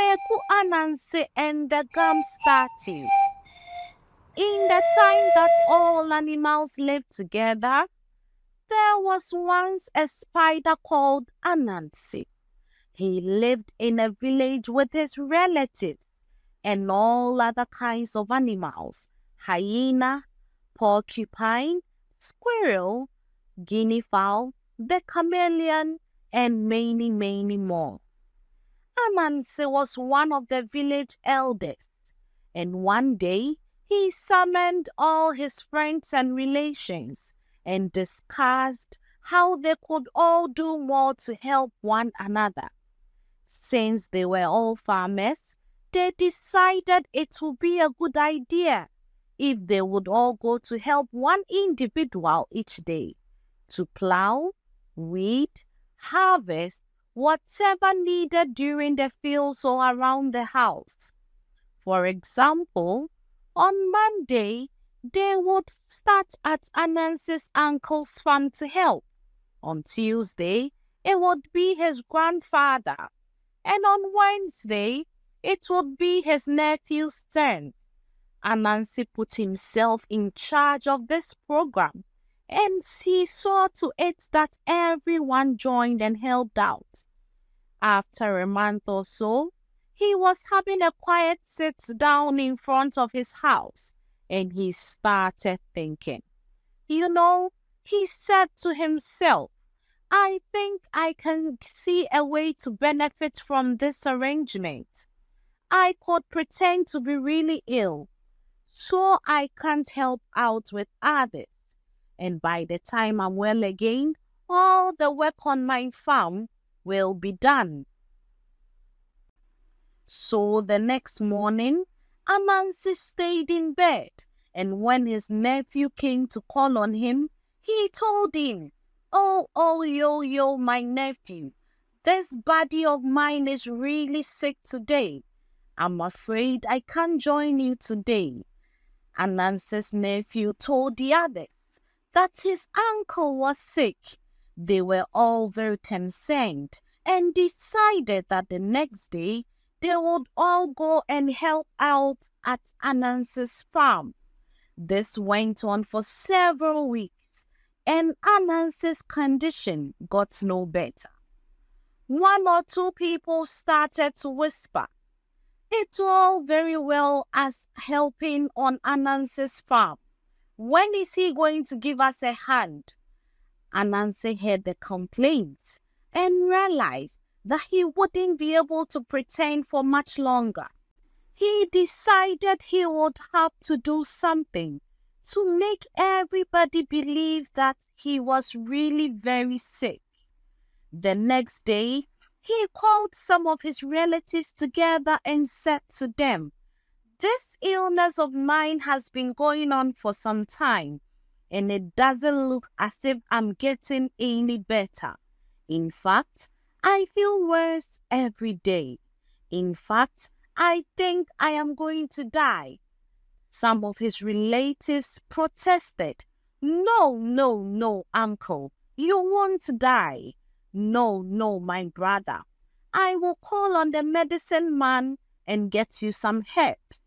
Meku Ananse and the gum statue. In the time that all animals lived together, there was once a spider called Ananse. He lived in a village with his relatives and all other kinds of animals: hyena, porcupine, squirrel, guinea fowl, the chameleon, and many, many more. Ananse was one of the village elders, and one day he summoned all his friends and relations and discussed how they could all do more to help one another. Since they were all farmers, they decided it would be a good idea if they would all go to help one individual each day to plow, weed, harvest, whatever needed during the fields or around the house. For example, on Monday, they would start at Ananse's uncle's farm to help. On Tuesday, it would be his grandfather. And on Wednesday, it would be his nephew's turn. Anansi put himself in charge of this program, and he saw to it that everyone joined and helped out. After a month or so, he was having a quiet sit down in front of his house, and he started thinking. He said to himself, I think I can see a way to benefit from this arrangement. I could pretend to be really ill, so I can't help out with others. And by the time I'm well again, all the work on my farm will be done. So the next morning, Anansi stayed in bed, and when his nephew came to call on him, he told him, yo, my nephew, this buddy of mine is really sick today. I'm afraid I can't join you today. Anansi's nephew told the others that his uncle was sick. They were all very concerned and decided that the next day they would all go and help out at Anansi's farm. This went on for several weeks, and Anansi's condition got no better. One or two people started to whisper, it's all very well as helping on Anansi's farm. When is he going to give us a hand? Anansi heard the complaints and realized that he wouldn't be able to pretend for much longer. He decided he would have to do something to make everybody believe that he was really very sick. The next day, he called some of his relatives together and said to them, this illness of mine has been going on for some time, and it doesn't look as if I'm getting any better. In fact, I feel worse every day. In fact, I think I am going to die. Some of his relatives protested, No, uncle, you won't die. No, my brother. I will call on the medicine man and get you some herbs.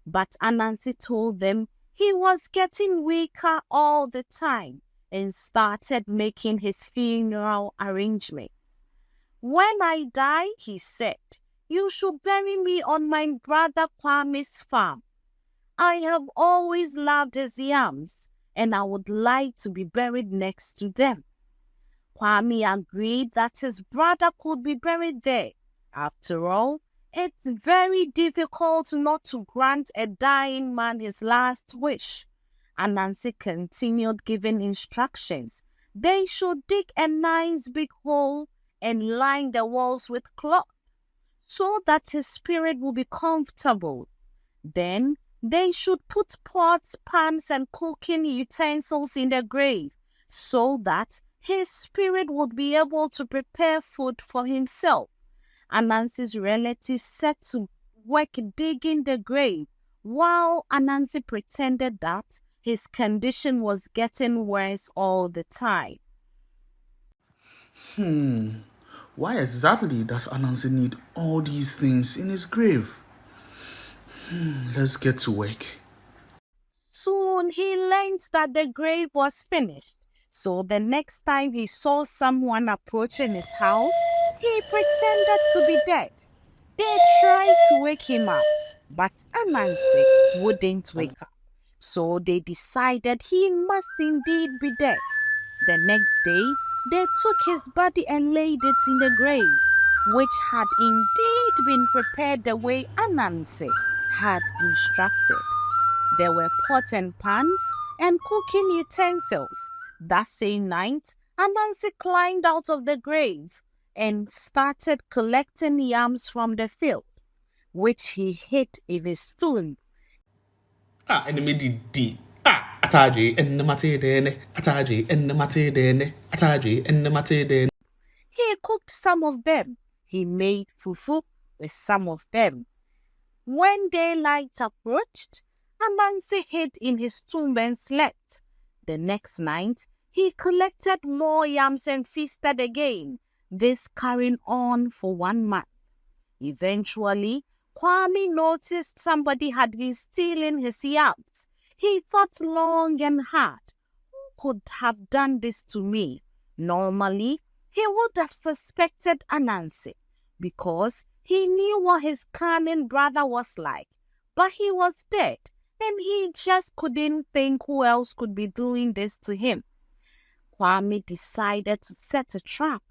But Anansi told them he was getting weaker all the time and started making his funeral arrangements. When I die, he said, you should bury me on my brother Kwame's farm. I have always loved his yams, and I would like to be buried next to them. Kwame agreed that his brother could be buried there. After all, it's very difficult not to grant a dying man his last wish. Anansi continued giving instructions. They should dig a nice big hole and line the walls with cloth so that his spirit will be comfortable. Then they should put pots, pans, and cooking utensils in the grave so that his spirit would be able to prepare food for himself. Anansi's relatives set to work digging the grave, while Anansi pretended that his condition was getting worse all the time. Why exactly does Ananse need all these things in his grave? Let's get to work. Soon he learned that the grave was finished. So the next time he saw someone approaching his house, he pretended to be dead. They tried to wake him up, but Ananse wouldn't wake up. So they decided he must indeed be dead. The next day, they took his body and laid it in the grave, which had indeed been prepared the way Ananse had instructed. There were pots and pans and cooking utensils. That same night, Anansi climbed out of the grave and started collecting yams from the field, which he hid in his tomb. Enemy di. Atadri, and the mate dene. Atadri, and the mate dene. Atadri, and the mate dene. He cooked some of them. He made fufu with some of them. When daylight approached, Anansi hid in his tomb and slept. The next night, he collected more yams and feasted again, this carrying on for 1 month. Eventually, Kwame noticed somebody had been stealing his yams. He thought long and hard. Who could have done this to me? Normally, he would have suspected Anansi because he knew what his cunning brother was like. But he was dead, and he just couldn't think who else could be doing this to him. Kwame decided to set a trap.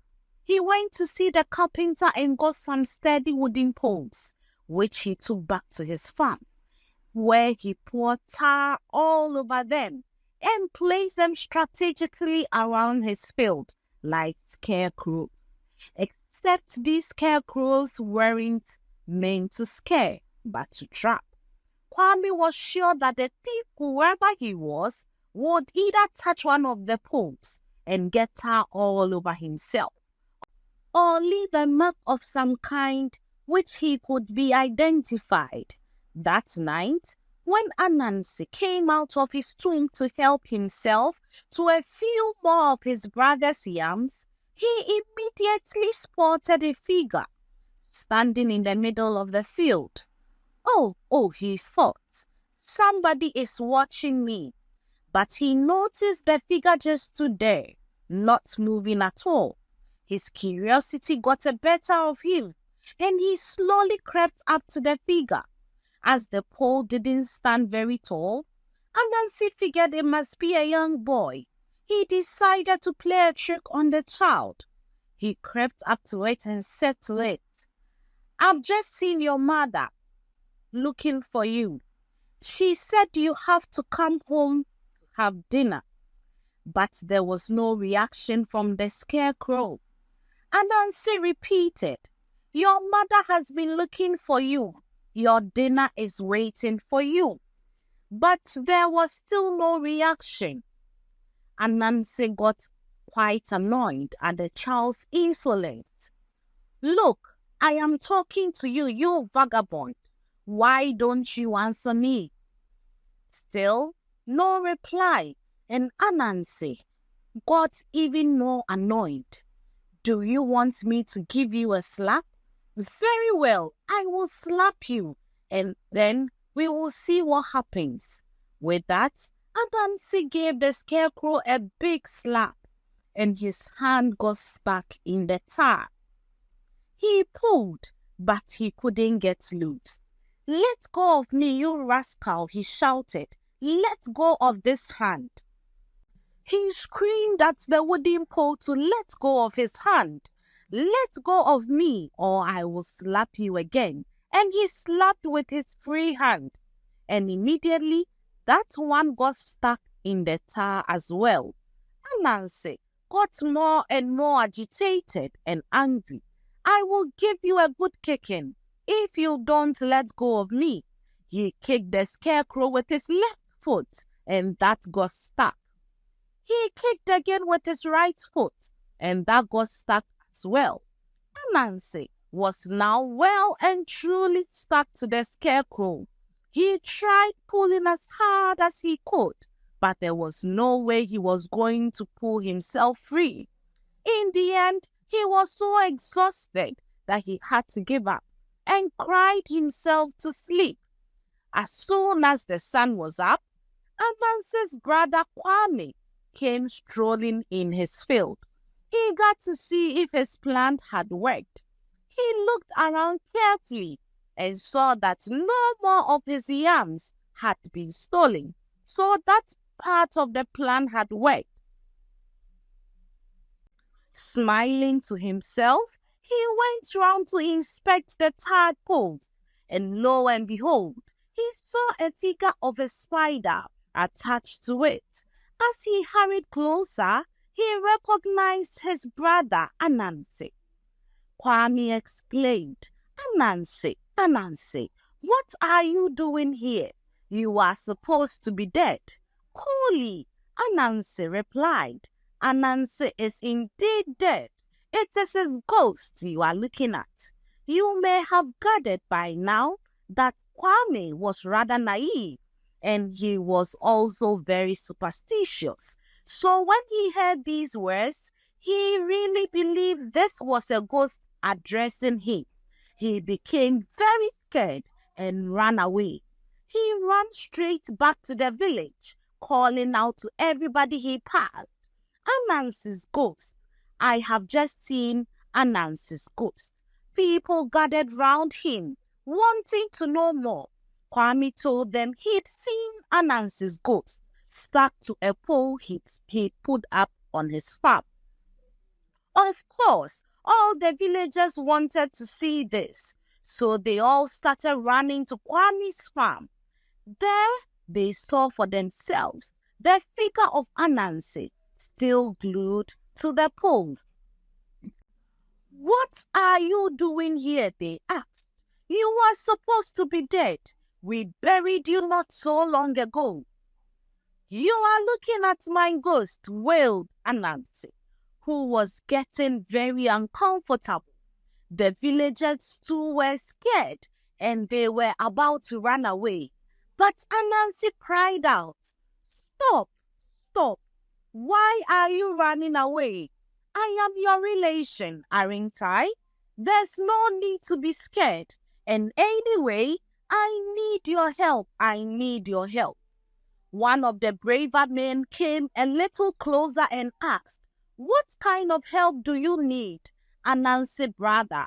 He went to see the carpenter and got some sturdy wooden poles, which he took back to his farm, where he poured tar all over them and placed them strategically around his field like scarecrows. Except these scarecrows weren't meant to scare, but to trap. Kwame was sure that the thief, whoever he was, would either touch one of the poles and get tar all over himself, or leave a mark of some kind which he could be identified. That night, when Anansi came out of his tomb to help himself to a few more of his brother's yams, he immediately spotted a figure standing in the middle of the field. Oh, he thought, somebody is watching me. But he noticed the figure just stood there, not moving at all. His curiosity got the better of him, and he slowly crept up to the figure. As the pole didn't stand very tall, Anansi figured it must be a young boy. He decided to play a trick on the child. He crept up to it and said to it, "I've just seen your mother looking for you. She said you have to come home to have dinner." But there was no reaction from the scarecrow. Anansi repeated, "Your mother has been looking for you. Your dinner is waiting for you." But there was still no reaction. Anansi got quite annoyed at the child's insolence. "Look, I am talking to you, you vagabond. Why don't you answer me?" Still, no reply, and Anansi got even more annoyed. "Do you want me to give you a slap? Very well, I will slap you, and then we will see what happens." With that, Anansi gave the scarecrow a big slap, and his hand got stuck in the tar. He pulled, but he couldn't get loose. "Let go of me, you rascal," he shouted. "Let go of this hand." He screamed at the wooden pole to let go of his hand. "Let go of me, or I will slap you again." And he slapped with his free hand. And immediately, that one got stuck in the tar as well. Anansi got more and more agitated and angry. "I will give you a good kicking if you don't let go of me." He kicked the scarecrow with his left foot, and that got stuck. He kicked again with his right foot, and that got stuck as well. Anansi was now well and truly stuck to the scarecrow. He tried pulling as hard as he could, but there was no way he was going to pull himself free. In the end, He was so exhausted that he had to give up and cried himself to sleep. As soon as the sun was up, Ananse's brother Kwame came strolling in his field. He got to see if his plan had worked. He looked around carefully and saw that no more of his yams had been stolen, so that part of the plan had worked. Smiling to himself, he went round to inspect the tadpoles, and lo and behold, he saw a figure of a spider attached to it. As he hurried closer, he recognized his brother Ananse. Kwame exclaimed, Ananse, Ananse, what are you doing here? You are supposed to be dead. Coolly, Ananse replied, Ananse is indeed dead. It is his ghost you are looking at. You may have gathered by now that Kwame was rather naive, and he was also very superstitious. So when he heard these words, he really believed this was a ghost addressing him. He became very scared and ran away. He ran straight back to the village, calling out to everybody he passed, Ananse's ghost. I have just seen Ananse's ghost. People gathered round him, wanting to know more. Kwame told them he'd seen Ananse's ghost stuck to a pole he'd put up on his farm. Of course, all the villagers wanted to see this, so they all started running to Kwame's farm. There, they saw for themselves the figure of Ananse still glued to the pole. What are you doing here? They asked. You were supposed to be dead. We buried you not so long ago. You are looking at my ghost, wailed Ananse, who was getting very uncomfortable. The villagers too were scared, and they were about to run away. But Ananse cried out, Stop, stop. Why are you running away? I am your relation, aren't I? There's no need to be scared. And anyway, I need your help. I need your help. One of the braver men came a little closer and asked, What kind of help do you need, Ananse brother?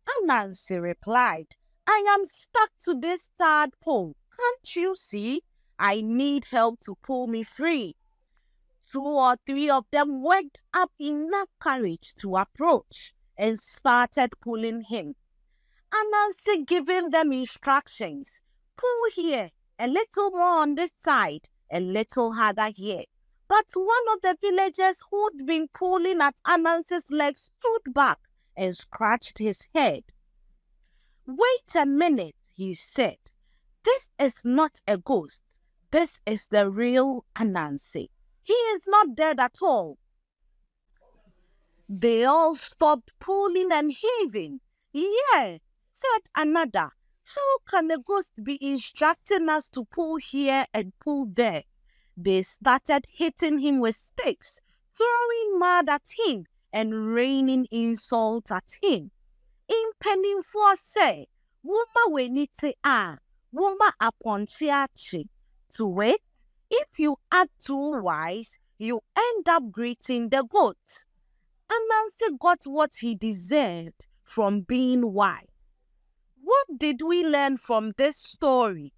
Ananse replied, I am stuck to this tadpole. Can't you see? I need help to pull me free. 2 or 3 of them worked up enough courage to approach and started pulling him. Ananse giving them instructions. Pull here, a little more on this side, a little harder here. But one of the villagers who'd been pulling at Ananse's legs stood back and scratched his head. Wait a minute, he said. This is not a ghost. This is the real Ananse. He is not dead at all. They all stopped pulling and heaving. Yeah, said another. How can a ghost be instructing us to pull here and pull there? They started hitting him with sticks, throwing mud at him, and raining insults at him. Impenningfoɔ sɛ, Woma w'ani a, woma apɔnkye akyi. To it, if you act too wise, you end up greeting the goat. Ananse got what he deserved from being wise. What did we learn from this story?